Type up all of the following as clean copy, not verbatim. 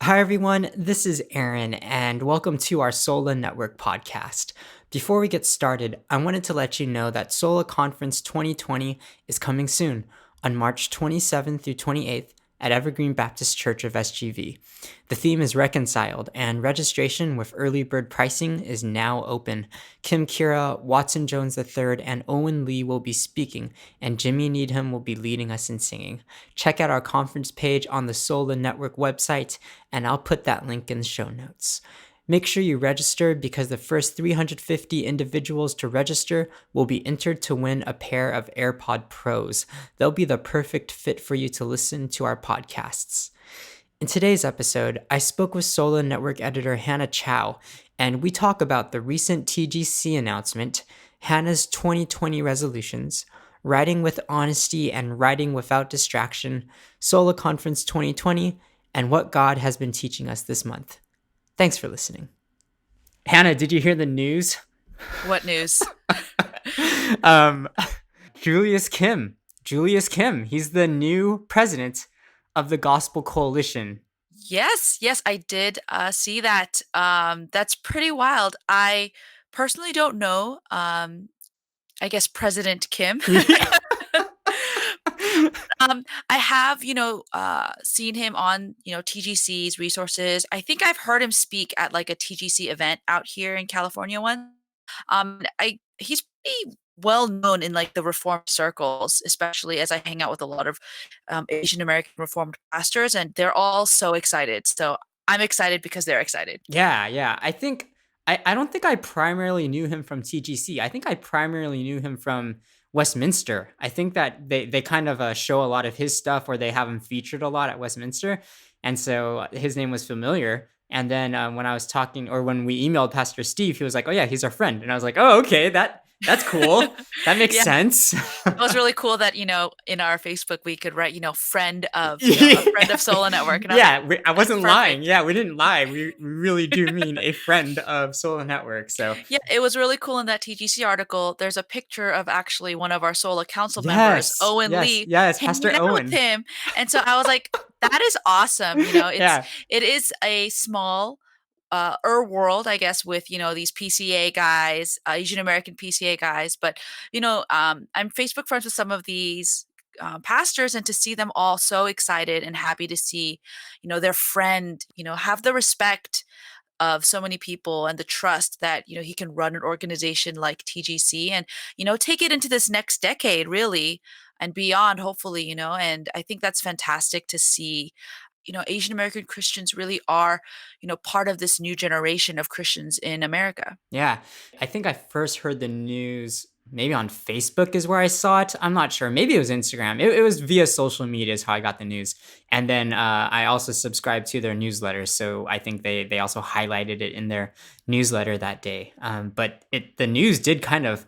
Hi, everyone. This is Aaron, and welcome to our SOLA Network podcast. Before we get started, I wanted to let you know that SOLA Conference 2020 is coming soon on March 27th through 28th at Evergreen Baptist Church of SGV. The theme is Reconciled, and registration with early bird pricing is now open. Kim Kira, Watson Jones III, and Owen Lee will be speaking, and Jimmy Needham will be leading us in singing. Check out our conference page on the SOLA Network website, and I'll put that link in the show notes. Make sure you register because the first 350 individuals to register will be entered to win a pair of AirPod Pros. They'll be the perfect fit for you to listen to our podcasts. In today's episode, I spoke with SOLA Network editor Hannah Chao, and we talk about the recent TGC announcement, Hannah's 2020 resolutions, writing with honesty and writing without distraction, SOLA Conference 2020, and what God has been teaching us this month. Thanks for listening. Hannah, did you hear the news? What news? um, Julius Kim. He's the new president of the Gospel Coalition. Yes, I did see that. That's pretty wild. I personally don't know. I guess President Kim. I have, seen him on, TGC's resources. I think I've heard him speak at like a TGC event out here in California once. He's pretty well known in like the reformed circles, especially as I hang out with a lot of Asian American reformed pastors, and they're all so excited. So I'm excited because they're excited. Yeah. I don't think I primarily knew him from TGC. I think I primarily knew him from Westminster. I think that they kind of show a lot of his stuff, or they have him featured a lot at Westminster. And so his name was familiar. And then when I was talking, or when we emailed Pastor Steve, he was like, "Oh yeah, he's our friend." And I was like, "Oh, okay, that's cool. That makes Yeah, sense." it was really cool that in our Facebook we could write friend of a friend Yeah. of SOLA Network, and I was like, Yeah, I that's wasn't lying. perfect. Yeah, we didn't lie. We really do mean a friend of SOLA Network. So Yeah, it was really cool in that TGC article. There's a picture of actually one of our SOLA council members, yes, Owen yes, Lee, yes, hanging Pastor out with Owen. him. And so I was like, that is awesome. Yeah, It is a small world, I guess, with these PCA guys, Asian American PCA guys. But I'm Facebook friends with some of these pastors, and to see them all so excited and happy to see their friend have the respect of so many people and the trust that he can run an organization like TGC and take it into this next decade really and beyond, hopefully. And I think that's fantastic to see. Asian American Christians really are part of this new generation of Christians in America. yeah. I think I first heard the news maybe on Facebook is where I saw it. I'm not sure. Maybe it was Instagram. It was via social media is how I got the news. And then I also subscribed to their newsletter, so I think they also highlighted it in their newsletter that day. But the news did kind of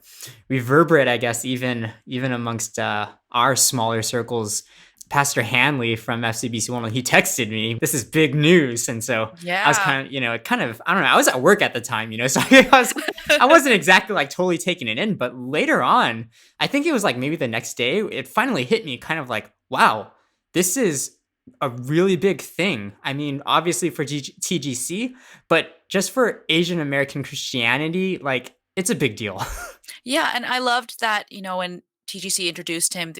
reverberate, I guess, even amongst our smaller circles. Pastor Hanley from FCBC One, he texted me, "This is big news," and so I was Yeah. kind of, I don't know. I was at work at the time, so I wasn't exactly like totally taking it in. But later on, I think it was like maybe the next day, it finally hit me, kind of like, wow, this is a really big thing. I mean, obviously for TGC, but just for Asian American Christianity, like it's a big deal. Yeah, and I loved that, when TGC introduced him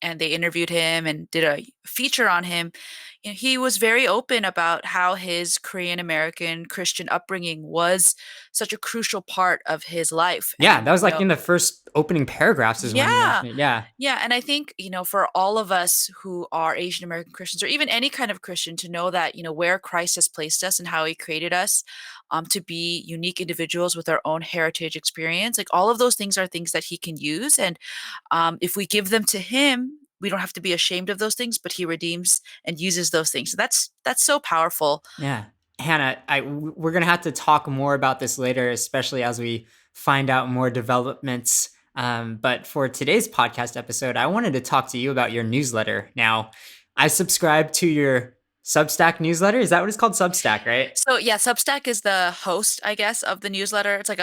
and they interviewed him and did a feature on him, he was very open about how his Korean American Christian upbringing was such a crucial part of his life. Yeah, And, that was like in the first opening paragraphs is when he yeah, mentioned it. Yeah. yeah, and I think, for all of us who are Asian American Christians or even any kind of Christian to know that, where Christ has placed us and how he created us, to be unique individuals with our own heritage experience, like all of those things are things that he can use. And if we give them to him, we don't have to be ashamed of those things, but he redeems and uses those things. So that's so powerful. Yeah. Hannah, we're going to have to talk more about this later, especially as we find out more developments. But for today's podcast episode, I wanted to talk to you about your newsletter. Now, I subscribe to your Substack newsletter. Is that what it's called? Substack, right? So yeah, Substack is the host, I guess, of the newsletter. It's like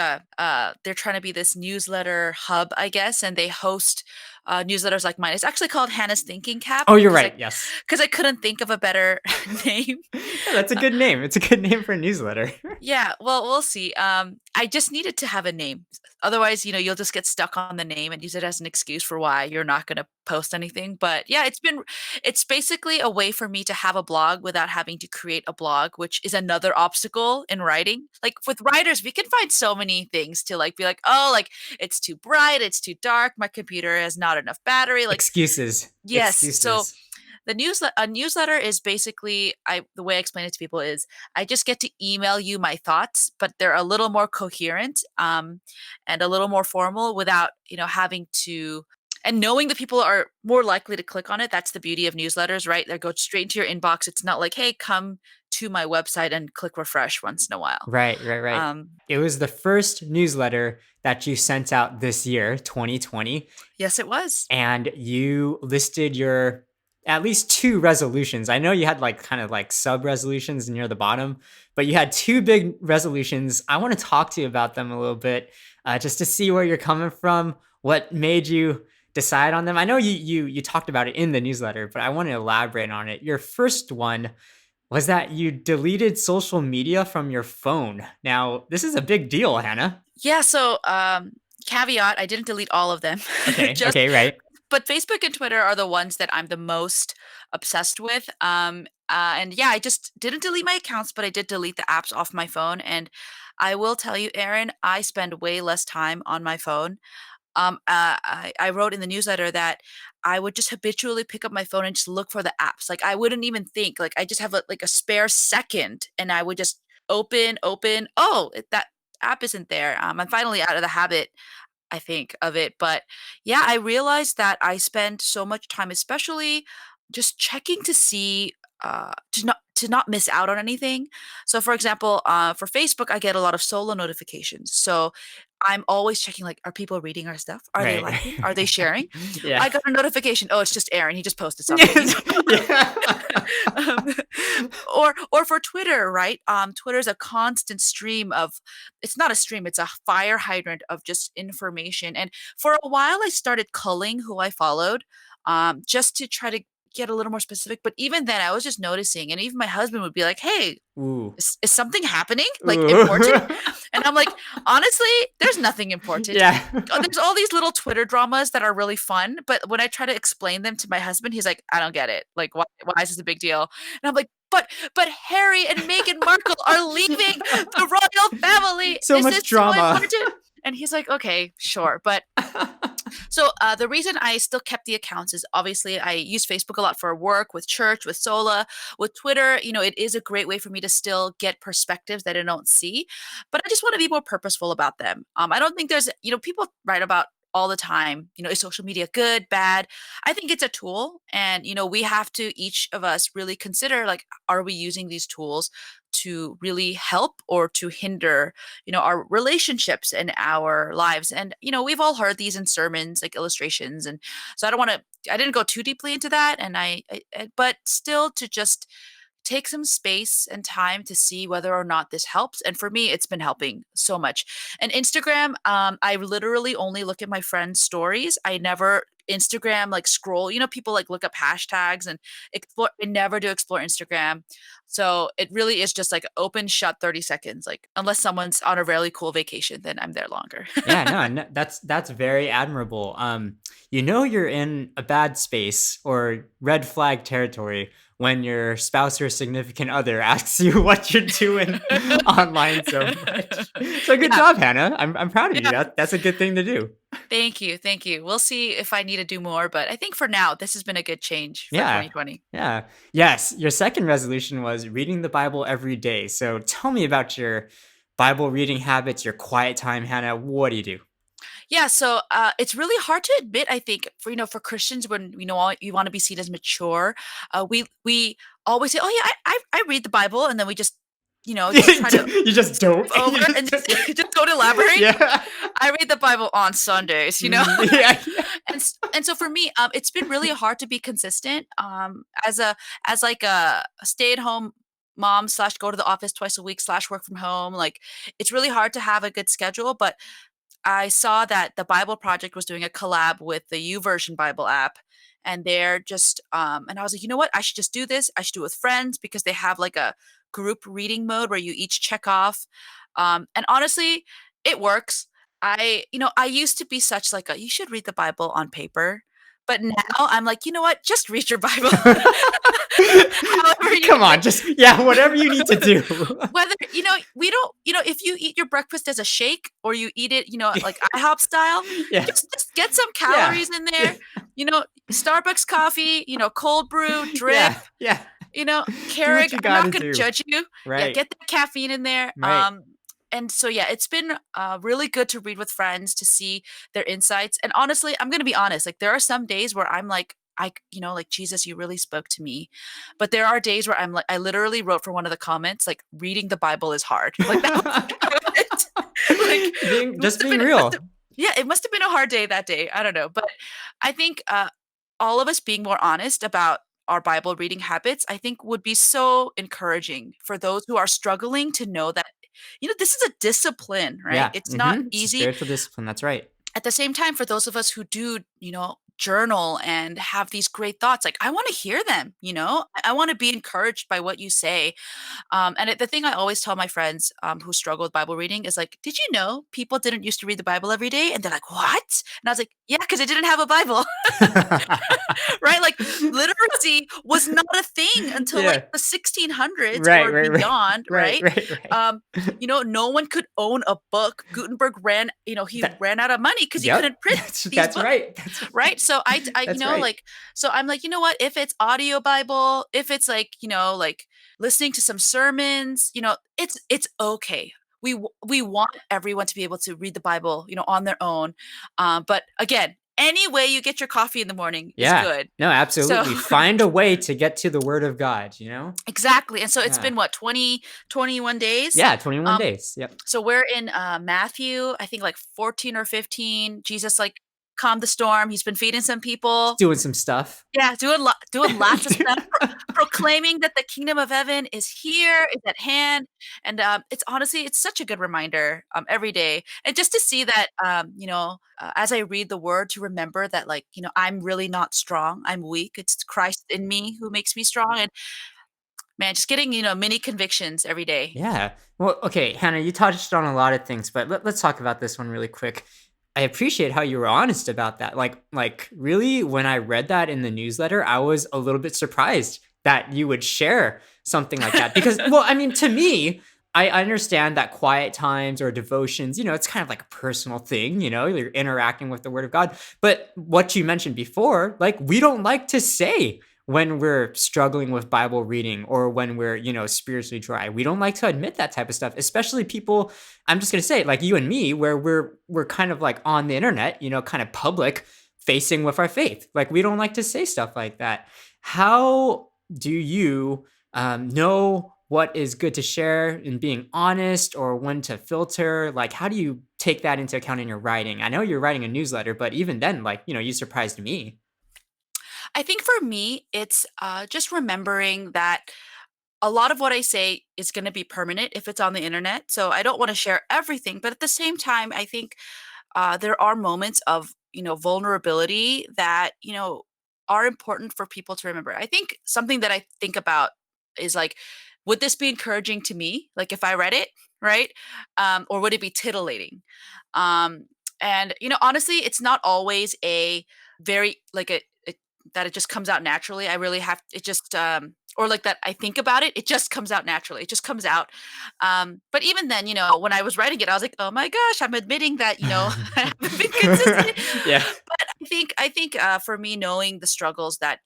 they're trying to be this newsletter hub, I guess, and they host newsletters like mine. It's actually called Hannah's Thinking Cap Oh, you're because right. Yes. I couldn't think of a better name. Yeah, that's a good name. It's a good name for a newsletter. Yeah, well, we'll see. I just needed to have a name. Otherwise, you'll just get stuck on the name and use it as an excuse for why you're not going to post anything. But yeah, it's basically a way for me to have a blog without having to create a blog, which is another obstacle in writing. Like with writers, we can find so many things to like be like, oh, like it's too bright, it's too dark, my computer has not enough battery. Like, Excuses. yes. So Excuses. a newsletter is basically the way I explain it to people is I just get to email you my thoughts, but they're a little more coherent and a little more formal without having to and knowing that people are more likely to click on it. That's the beauty of newsletters, right? They go straight into your inbox. It's not like, hey, come to my website and click refresh once in a while. Right, right, right. Um, It was the first newsletter that you sent out this year, 2020, yes, it was. and you listed your at least two resolutions. I know you had like kind of like sub resolutions near the bottom, but you had two big resolutions. I want to talk to you about them a little bit, just to see where you're coming from, what made you decide on them. I know you talked about it in the newsletter, but I want to elaborate on it. Your first one was that you deleted social media from your phone. Now, this is a big deal, Hannah. Yeah. So, caveat, I didn't delete all of them. Okay, Just okay, right. but Facebook and Twitter are the ones that I'm the most obsessed with. And yeah, I just didn't delete my accounts, but I did delete the apps off my phone. And I will tell you, Aaron, I spend way less time on my phone. I wrote in the newsletter that I would just habitually pick up my phone and just look for the apps. Like I wouldn't even think. Like I just have like a spare second, and I would just open. Oh, that app isn't there. I'm finally out of the habit, I think, of it. But yeah, I realized that I spend so much time, especially just checking to see to not miss out on anything. So for example, for Facebook, I get a lot of solo notifications. So I'm always checking like, are people reading our stuff? Are they Right. liking? Are they sharing? Yeah. I got a notification. Oh, it's just Aaron. He just posted something, Yes. Yeah. um, or for Twitter, right? Twitter's a constant stream of it's not a stream, it's a fire hydrant of just information. And for a while I started culling who I followed, just to try to get a little more specific. But even then I was just noticing, and even my husband would be like, hey, Ooh. is something happening? Like important? Ooh. And I'm like, honestly, there's nothing important. Yeah. There's all these little Twitter dramas that are really fun, but when I try to explain them to my husband, he's like, I don't get it. Like, why is this a big deal? And I'm like, but Harry and Meghan Markle are leaving the royal family. So This much is so drama. important. And he's like, okay, sure. But so the reason I still kept the accounts is obviously I use Facebook a lot for work, with church, with SOLA, with Twitter. It is a great way for me to still get perspectives that I don't see, but I just want to be more purposeful about them. I don't think there's, people write about all the time, is social media good, bad? I think it's a tool, and we have to each of us really consider like, are we using these tools to really help or to hinder our relationships and our lives. And we've all heard these in sermons, like illustrations, and so I didn't go too deeply into that. And but still, to just take some space and time to see whether or not this helps. And for me, it's been helping so much. And Instagram, I literally only look at my friends' stories. I never Instagram like scroll. People like look up hashtags and explore. I never do explore Instagram. So it really is just like open, shut 30 seconds. Like unless someone's on a really cool vacation, then I'm there longer. Yeah, no, that's very admirable. You're in a bad space or red flag territory when your spouse or significant other asks you what you're doing online so much. So good Yeah, job, Hannah. I'm proud of you. yeah. That's a good thing to do. Thank you, thank you. We'll see if I need to do more, but I think for now, this has been a good change for Yeah. 2020. Yeah. Yes. Your second resolution was reading the Bible every day. So tell me about your Bible reading habits, your quiet time, Hannah. What do you do? Yeah, so it's really hard to admit. I think for Christians, when you want to be seen as mature, we always say, "Oh yeah, I read the Bible," and then we just try to You just don't. skip over You and just just, just don't elaborate. yeah. I read the Bible on Sundays, Yeah. and so for me, it's been really hard to be consistent. As like a stay at home mom slash go to the office twice a week slash work from home. Like it's really hard to have a good schedule, but I saw that the Bible Project was doing a collab with the YouVersion Bible app, and they're just and I was like, you know what? I should just do this. I should do it with friends because they have like a group reading mode where you each check off. And honestly, it works. I used to be such like a you should read the Bible on paper, but now I'm like, you know what? Just read your Bible. However you Come on, like. just yeah, whatever you need to do. Whether we don't if you eat your breakfast as a shake or you eat it, like IHOP style, Yeah. just get some Yeah. calories in there. Starbucks coffee, cold brew, drip, Yeah. Yeah. Do what Keurig, you I'm not gotta gonna do. judge you. Yeah, Right. get the caffeine in there. Right. And so yeah, it's been really good to read with friends to see their insights. And honestly, I'm gonna be honest. Like there are some days where I'm like, like Jesus, you really spoke to me. But there are days where I'm like, I literally wrote for one of the comments, like reading the Bible is hard. Like that was the comment. Like being must just have being been, real. yeah, it must have been a hard day that day. I don't know, but I think all of us being more honest about our Bible reading habits, I think would be so encouraging for those who are struggling to know that, this is a discipline, right? Yeah. It's not Mhm. It's a easy. spiritual discipline. That's right. At the same time, for those of us who do, journal and have these great thoughts, like I want to hear them, I want to be encouraged by what you say. The thing I always tell my friends who struggle with Bible reading is like, did you know people didn't used to read the Bible every day? And they're like, what? And I was like, yeah, because I didn't have a Bible. Right? Like literacy was not a thing until like Yeah. the 1600s Right, or right, right. beyond, Right, right? right, right. No one could own a book. Gutenberg he That ran out of money because he yep. couldn't print these That's books, right. That's right? So that's right. like, so I'm like, you know what? If it's audio Bible, if it's like, like listening to some sermons, it's okay. We want everyone to be able to read the Bible, on their own. But again, any way you get your coffee in the morning is Yeah. good. No, So absolutely. Find a way to get to the word of God, you know? exactly. And so it's Yeah. been what, 21 days? Yeah, 21 Um, days. Yep. so we're in Matthew, I think like 14 or 15. Jesus like calmed the storm. He's been feeding some Just people. doing some stuff. Yeah, doing lots of stuff, proclaiming that the kingdom of heaven is here, is at hand, and, it's honestly it's such a good reminder, every day, and just to see that, as I read the word to remember that, like, I'm really not strong, I'm weak, it's Christ in me who makes me strong, and man, just getting, mini convictions every day. Yeah. Well, okay, Hannah, you touched on a lot of things, but let's talk about this one really quick. I appreciate how you were honest about that. Like really, when I read that in the newsletter, I was a little bit surprised that you would share something like that. Because, well, I mean, to me, I understand that quiet times or devotions, it's kind of like a personal thing, you're interacting with the word of God. But what you mentioned before, like, we don't like to say when we're struggling with Bible reading or when we're, spiritually dry. We don't like to admit that type of stuff, especially people, I'm just going to say it, like you and me, where we're kind of like on the internet, kind of public facing with our faith. Like we don't like to say stuff like that. How do you know what is good to share in being honest or when to filter? Like, how do you take that into account in your writing? I know you're writing a newsletter, but even then, like, you surprised me. I think for me, it's, just remembering that a lot of what I say is gonna be permanent if it's on the internet, so I don't wanna share everything, but at the same time, I think there are moments of vulnerability that are important for people to remember. I think something that I think about is like, would this be encouraging to me, like if I read it, right? Or would it be titillating? um, and honestly, it's not always a very like that it just comes out naturally. I really have it just or like that I think about it, it just comes out naturally. It just comes out. But even then, when I was writing it, I was like, "Oh my gosh, I'm admitting that, I haven't been consistent." Yeah. But I think for me, knowing the struggles that,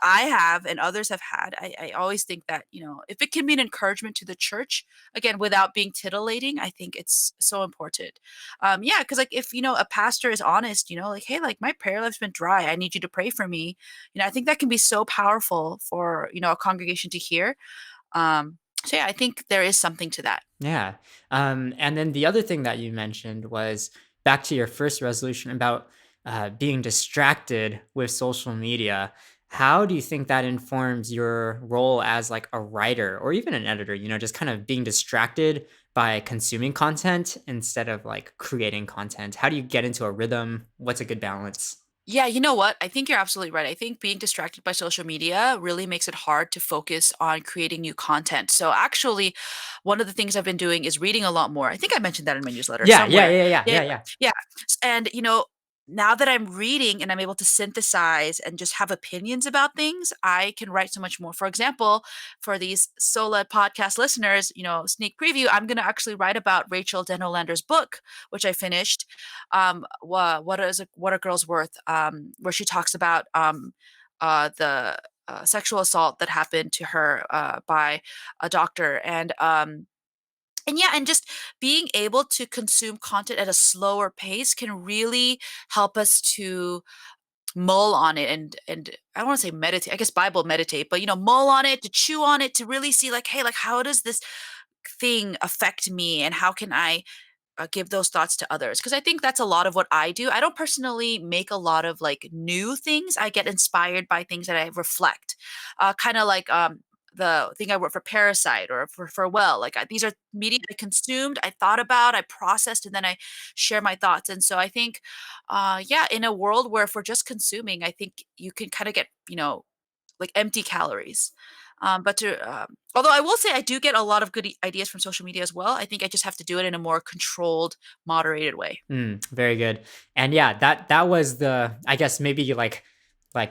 I have and others have had, I always think that, if it can be an encouragement to the church, again, without being titillating, I think it's so important. Yeah, because like if, a pastor is honest, like, "Hey, like my prayer life's been dry. I need you to pray for me." I think that can be so powerful for, a congregation to hear. So yeah, I think there is something to that. Yeah. And then the other thing that you mentioned was back to your first resolution about being distracted with social media. How do you think that informs your role as like a writer or even an editor, just kind of being distracted by consuming content instead of like creating content? How do you get into a rhythm? What's a good balance? Yeah, you know what? I think you're absolutely right. I think being distracted by social media really makes it hard to focus on creating new content. So actually, one of the things I've been doing is reading a lot more. I think I mentioned that in my newsletter Yeah, yeah, somewhere. yeah, yeah, Yeah, yeah, yeah. yeah. And now that I'm reading and I'm able to synthesize and just have opinions about things, I can write so much more. For example, for these SOLA podcast listeners, sneak preview, I'm going to actually write about Rachel Denolander's book, which I finished, what are girls worth, where she talks about the sexual assault that happened to her by a doctor, and yeah, and just being able to consume content at a slower pace can really help us to mull on it, and I don't want to say meditate, I guess Bible meditate, but mull on it, to chew on it, to really see like, hey, like how does this thing affect me, and how can I give those thoughts to others, because I think that's a lot of what I do. I don't personally make a lot of like new things. I get inspired by things that I reflect, kind of like the thing I wrote for Parasite or for Well. Like these are media I consumed, I thought about, I processed, and then I share my thoughts. And so I think, yeah, in a world where if we're just consuming, I think you can kind of get like empty calories. Although I will say I do get a lot of good ideas from social media as well. I think I just have to do it in a more controlled, moderated way. Very good. And yeah, that was the, I guess maybe like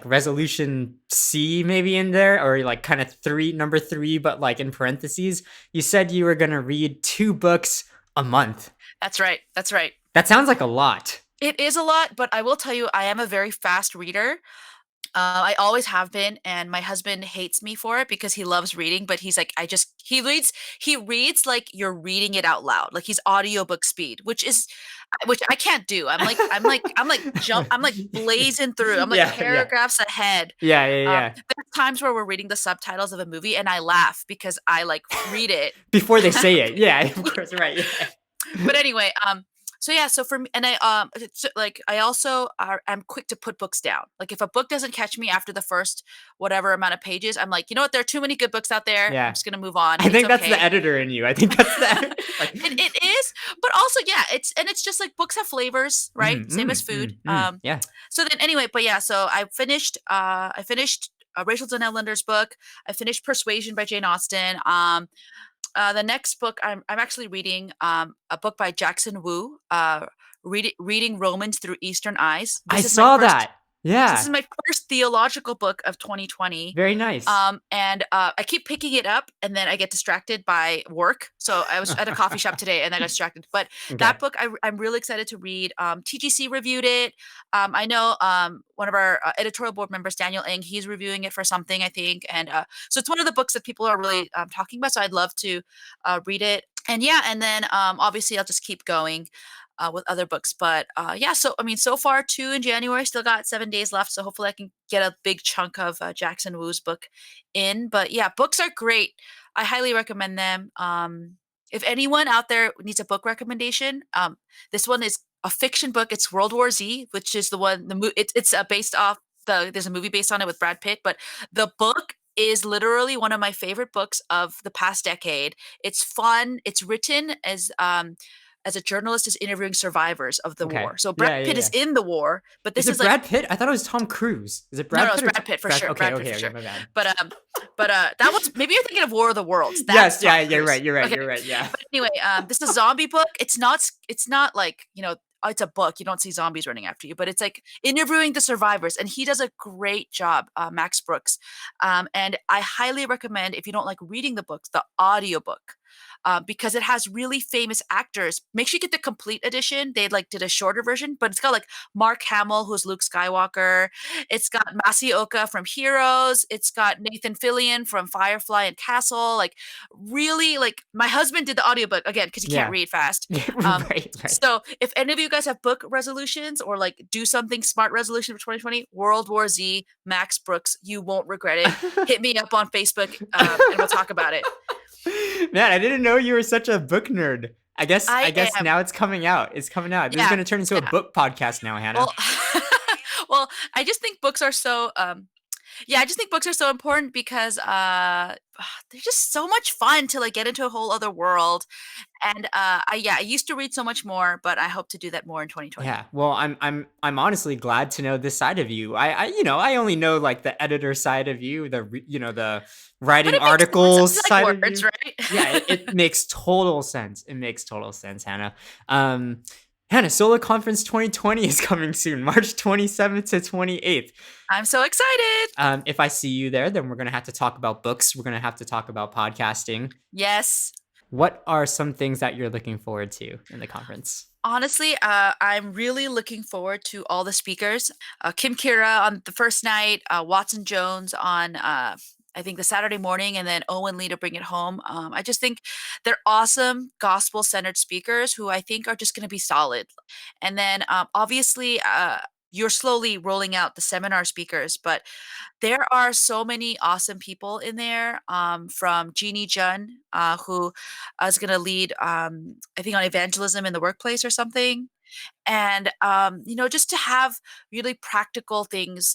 resolution C maybe in there, or like kind of number three, but like in parentheses. You said you were gonna read 2 books a month. That's right. That's right. That sounds like a lot. It is a lot, but I will tell you, I am a very fast reader. I always have been, and my husband hates me for it because he loves reading, but he's like, he reads like you're reading it out loud. Like he's audiobook speed, which I can't do. I'm like blazing through. I'm like Yeah, yeah. paragraphs ahead. Yeah, yeah, yeah. There's times where we're reading the subtitles of a movie and I laugh because I like read it. Before they say it. Yeah, of course, right. Yeah. But anyway, so yeah, so for me, and like I also I'm quick to put books down. Like if a book doesn't catch me after the first whatever amount of pages, I'm like, you know what, there are too many good books out there. I'm Yeah. just gonna move on. I It's think that's the okay. editor in you. I think that's the like It is, but also yeah, it's just like books have flavors, right? Same as food. Yeah. So then anyway, but yeah, so I finished Rachel Donnell-Linder's book. I finished Persuasion by Jane Austen. The next book I'm actually reading a book by Jackson Wu, reading Romans through Eastern eyes. I saw that. This is Yeah. my first theological book of 2020. Very nice. And I keep picking it up and then I get distracted by work. So I was at a coffee shop today and I got distracted. But Okay. that book I'm really excited to read. TGC reviewed it. I know one of our editorial board members, Daniel Ng, he's reviewing it for something, I think. And so it's one of the books that people are really talking about. So I'd love to read it. And yeah, and then obviously I'll just keep going with other books. But yeah, so I mean, so far 2 in January, still got 7 days left. So hopefully I can get a big chunk of Jackson Wu's book in. But yeah, books are great. I highly recommend them. If anyone out there needs a book recommendation, this one is a fiction book. It's World War Z, which is the one, it's based off there's a movie based on it with Brad Pitt, but the book is literally one of my favorite books of the past decade. It's fun. It's written as a journalist is interviewing survivors of the Okay. war. So Brad Yeah, yeah, Pitt is yeah. in the war, but Is this it is like Brad Pitt? I thought it was Tom Cruise. Is it no, Brad it's Pitt or Brad Pitt for sure. Okay, Brad Pitt okay, for okay, sure. my bad. But that was maybe you're thinking of War of the Worlds. That's Yes, Tom yeah, you're Cruise. right, you're right, Okay. you're right. Yeah. But anyway, this is a zombie book. It's not like it's a book. You don't see zombies running after you, but it's like interviewing the survivors, and he does a great job, Max Brooks. And I highly recommend if you don't like reading the books, the audiobook. Because it has really famous actors. Make sure you get the complete edition. They like did a shorter version, but it's got like Mark Hamill, who's Luke Skywalker. It's got Masioka from Heroes. It's got Nathan Fillion from Firefly and Castle. Like really, like my husband did the audiobook again because he can't Yeah. read fast. Right, right. So if any of you guys have book resolutions or like do something smart resolution for 2020, World War Z, Max Brooks, you won't regret it. Hit me up on Facebook and we'll talk about it. Man, I didn't know you were such a book nerd. I I guess am. now it's coming out. It's coming out. This is Yeah. gonna turn into a Yeah. book podcast now, Hannah. Well, well, I just think books are so Yeah, I just think books are so important because they're just so much fun to like get into a whole other world. And I used to read so much more, but I hope to do that more in 2020. Yeah, well, I'm honestly glad to know this side of you. I only know like the editor side of you, the But writing it makes sense. articles I like side of words, you. right? Yeah, it makes total sense. It makes total sense, Hannah. Um, Hannah, SOLA Conference 2020 is coming soon, March 27th to 28th. I'm so excited. If I see you there, then we're gonna have to talk about books. We're gonna have to talk about podcasting. Yes. What are some things that you're looking forward to in the conference? Honestly, I'm really looking forward to all the speakers. Kim Kira on the first night, Watson Jones on I think the Saturday morning, and then Owen Lee to bring it home. I just think they're awesome gospel-centered speakers who I think are just going to be solid. And then obviously, you're slowly rolling out the seminar speakers, but there are so many awesome people in there, from Jeannie Jun, who is going to lead, I think, on evangelism in the workplace or something. And, just to have really practical things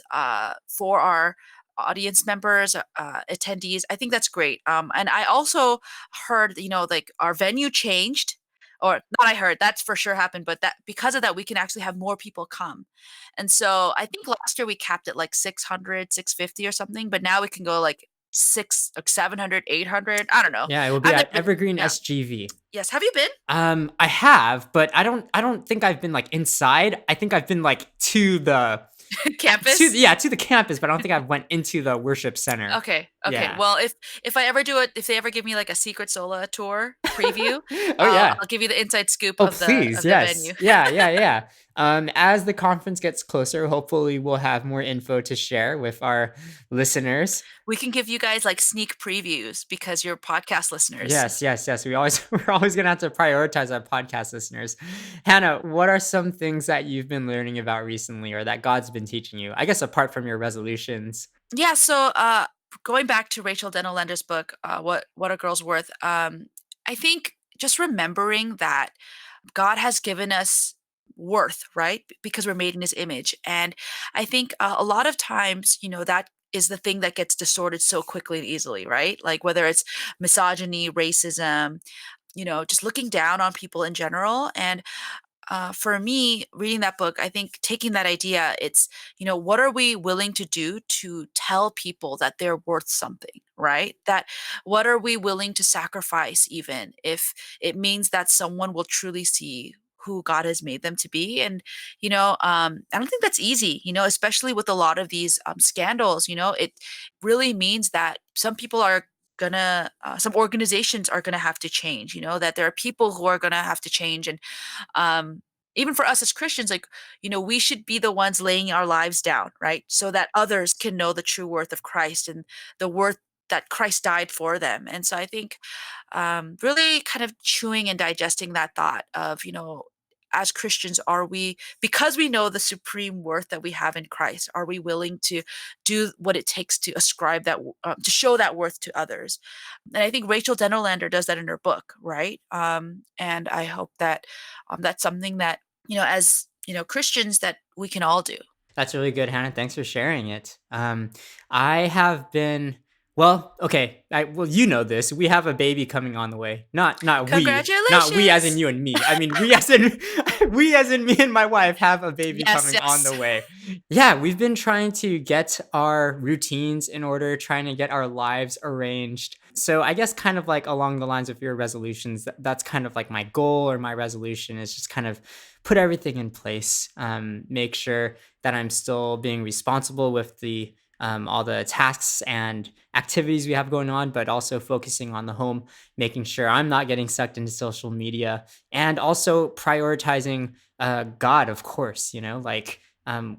for our audience members, attendees, I think that's great. And I also heard, like our venue changed. Or not I heard, that's for sure happened, but that because of that, we can actually have more people come. And so I think last year we capped it like 600, 650 or something, but now we can go like 700, 800. I don't know. Yeah, it will be I've never at been. Evergreen Yeah. SGV. Yes. Have you been? I have, but I don't think I've been like inside. I think I've been like Campus? to the campus, but I don't think I went into the worship center. Okay, okay. Yeah. Well, if I ever do it, if they ever give me like a secret Sola tour preview, Oh yeah. I'll give you the inside scoop Oh of the please, venue. yes. Yeah, yeah, yeah. As the conference gets closer, hopefully we'll have more info to share with our listeners. We can give you guys like sneak previews because you're podcast listeners. Yes, yes, yes. We're always gonna have to prioritize our podcast listeners. Hannah, what are some things that you've been learning about recently or that God's been teaching you? I guess apart from your resolutions. Yeah, so going back to Rachel Denolender's book, What a Girl's Worth, I think just remembering that God has given us worth, right? Because we're made in his image. And I think a lot of times, that is the thing that gets distorted so quickly and easily, right? Like whether it's misogyny, racism, just looking down on people in general. And for me, reading that book, I think taking that idea, it's, what are we willing to do to tell people that they're worth something, right? That what are we willing to sacrifice, even if it means that someone will truly see who God has made them to be? And, I don't think that's easy, especially with a lot of these scandals, it really means that some people are some organizations are gonna have to change, that there are people who are gonna have to change. And um even for us as Christians, like, we should be the ones laying our lives down, right? So that others can know the true worth of Christ and the worth that Christ died for them. And so I think really kind of chewing and digesting that thought of, as Christians, are we, because we know the supreme worth that we have in Christ, are we willing to do what it takes to ascribe that, to show that worth to others? And I think Rachel Denolander does that in her book, right? And I hope that that's something that, as Christians, that we can all do. That's really good, Hannah. Thanks for sharing it. I have been well, okay. Well, you know this. We have a baby coming on the way. Not we as in Congratulations. you and me. I mean, we as in we as in me and my wife have a baby Yes, coming on yes. the way. Yeah, we've been trying to get our routines in order, trying to get our lives arranged. So I guess kind of like along the lines of your resolutions, that's kind of like my goal or my resolution is just kind of put everything in place, make sure that I'm still being responsible with the all the tasks and activities we have going on, but also focusing on the home, making sure I'm not getting sucked into social media, and also prioritizing God, of course. Like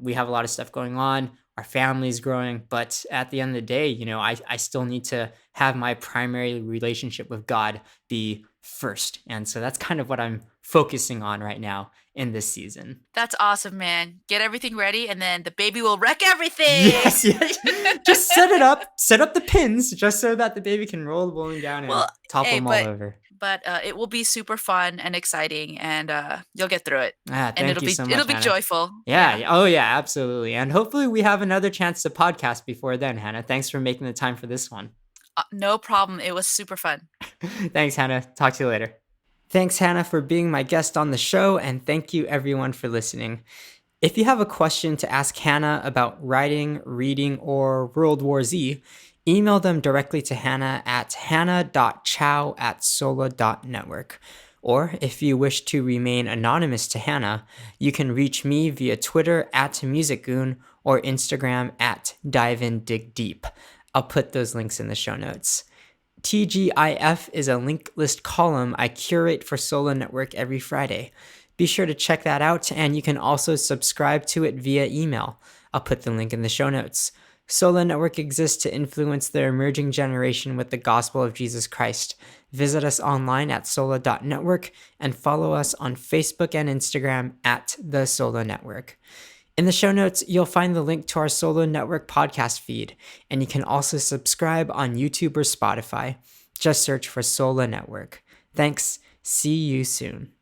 we have a lot of stuff going on. Our family's growing, but at the end of the day, I still need to have my primary relationship with God be first. And so that's kind of what I'm focusing on right now in this season. That's awesome, man. Get everything ready, and then the baby will wreck everything. Yes, yes. Just set it up, set up the pins just so that the baby can roll the bowling down and Well, topple hey, them all but over. but it will be super fun and exciting, and you'll get through it, and Thank you so it'll much, be Hannah. joyful. Yeah. Yeah. Oh, yeah, absolutely. And hopefully we have another chance to podcast before then, Hannah. Thanks for making the time for this one. No problem. It was super fun. Thanks, Hannah. Talk to you later. Thanks, Hannah, for being my guest on the show, and thank you everyone for listening. If you have a question to ask Hannah about writing, reading, or World War Z, email them directly to Hannah at hannah.chow@sola.network. Or if you wish to remain anonymous to Hannah, you can reach me via Twitter at MusicGoon or Instagram at DiveInDigDeep. I'll put those links in the show notes. TGIF is a link list column I curate for SOLA Network every Friday. Be sure to check that out, and you can also subscribe to it via email. I'll put the link in the show notes. SOLA Network exists to influence the emerging generation with the gospel of Jesus Christ. Visit us online at sola.network and follow us on Facebook and Instagram at the SOLA Network. In the show notes, you'll find the link to our SOLA Network podcast feed, and you can also subscribe on YouTube or Spotify. Just search for SOLA Network. Thanks. See you soon.